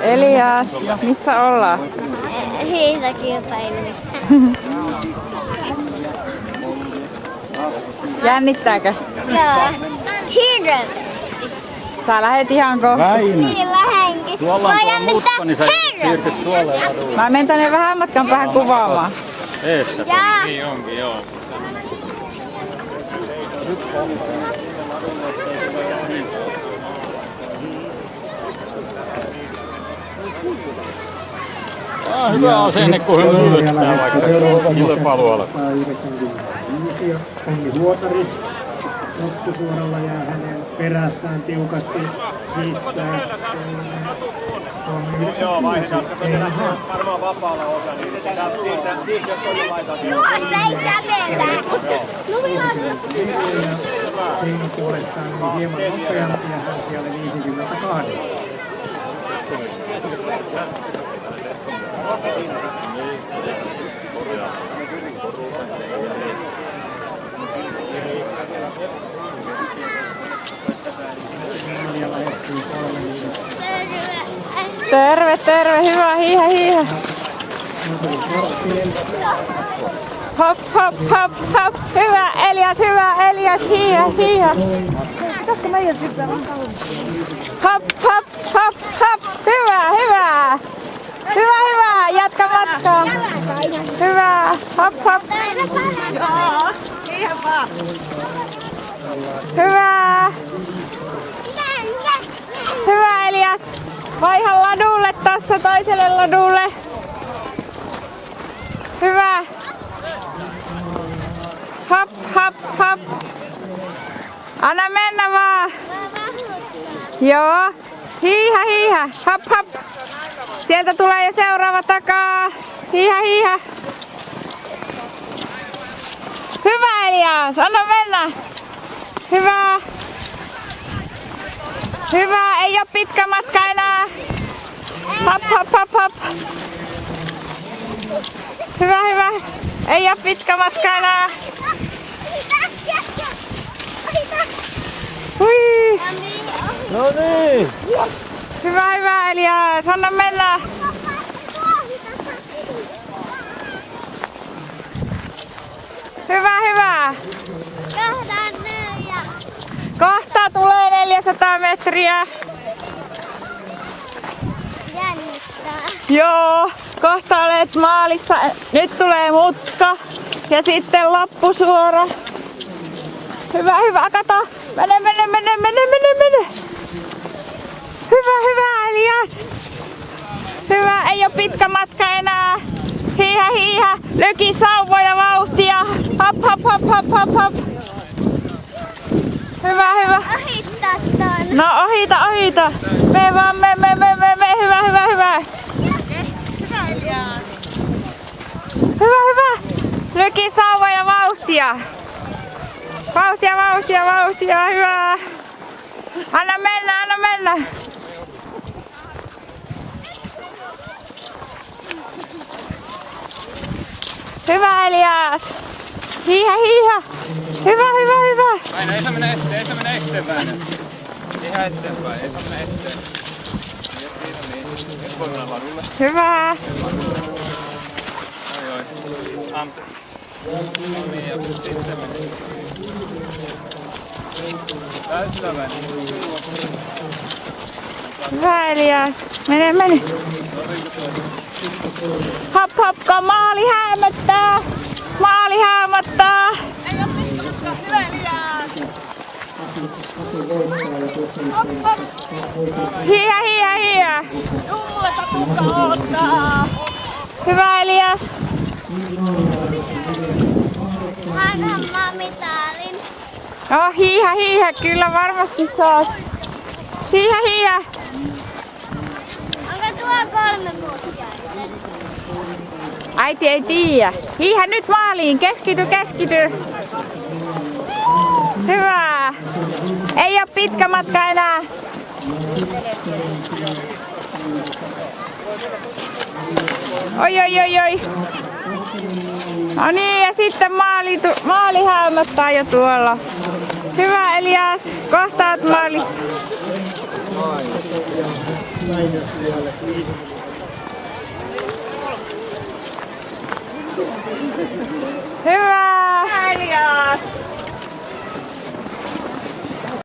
Elias, missä ollaan? Hiihtäkilpailu. Jännittääkö? Joo. Hirveän. Sä lähet ihan kohta. Väinö. Niin lähenkin. Tuolla on tuo mutka, niin sä siirtyt tuolle ladulle. Mä menen tänne vähän matkan päähän kuvaamaan. Eestä. Jaa. Niin onkin, joo. Hyvä asenne, kun hymyilyttää vaikka kilpailu alkaa. 95 Anni Huotari loppusuoralla ja hänen perässään tiukasti hiihtää. Joo, vaihdetaan. Varmaan vapaalla osa, niin siitä jos on laita. Tuossa ei kävellä. Heini puolestaan oli hieman nopeampi ja hän siellä 58. Terve, terve, hyvä, hiihä, hiihä. Hop, hop, hop, hop. Hyvä, Elias, hiihä, hiihä. Pitäisikö meidän sitten hop, hop, hop, hop. Hyvä, hyvä. Hyvä, hyvä. Jatka matkaa. Hyvä. Hop, hop. Joo, hiihä vaan. Hyvä. Hyvä, Elias. Vaiha ladulle tossa, toiselle ladulle. Hyvä. Hop, hop, hop. Anna mennä vaan. Joo. Hiihä, hiihä. Hop, hop. Sieltä tulee jo seuraava takaa. Hiihä, hiihä. Hyvä, Elias. Anna mennä. Hyvä. Hyvä, ei oo pitkä matka enää. Hop, hop, hop, hop. Hyvä, hyvä. Ei oo pitkä matka enää. Hui. No niin. Hyvä, hyvä, Elias. Anna mennä. Hyvä, hyvä. Kohta tulee 400 metriä. Jännittää. Joo, kohta olet maalissa. Nyt tulee mutka ja sitten loppusuora. Hyvä, hyvä, kato. Mene, mene, mene, mene, mene, mene. Hyvä, hyvä, Elias. Hyvä, ei oo pitkä matka enää. Hiihä, hiihä. Lyki sauvoja vauhtia. Hop, hop, hop, hop, hop, hop. Hyvä, hyvä. Ohittaa ton. No ohita, ohita. Me vaan, me. Hyvä, hyvä, hyvä. Hyvä, Elias. Hyvä, hyvä. Lyki sauvoja vauhtia. Vauhtia, vauhtia, vauhtia. Hyvä. Anna mennä, anna mennä. Hyvä, Elias. Hiihä, hiihä. Hyvä, hyvä, hyvä. Aina ei saa mennä eteenpäin. Ihan eteenpäin, ei saa mennä eteen. Nyt voi mennä ladulle. Hyvä. Oi. Anteeksi. No niin, ja sitten mennä. Täysillä mennä. Hyvä, Elias. Mene, mene. Hop, hop, kun maali häämöttää. Maali häämöttää. Ei oo pitkä matka. Hyvä, Elias. Hiihä, hiihä, hiihä. Mulle tatukka ottaa. Hyvä, Elias. Annan mä mitalin. Oh, hiihä, hiihä. Kyllä varmasti saat. Hiihä, hiihä. Onko tuo 3 mutkia? Äiti ei tiedä. Hiihä nyt maaliin. Keskity, keskity. Hyvä. Ei oo pitkä matka enää. Oi, oi, oi, oi. No niin, ja sitten maali häämöttää jo tuolla. Hyvä, Elias. Kohta oot maalissa. Väinösialle 5 minuuttia.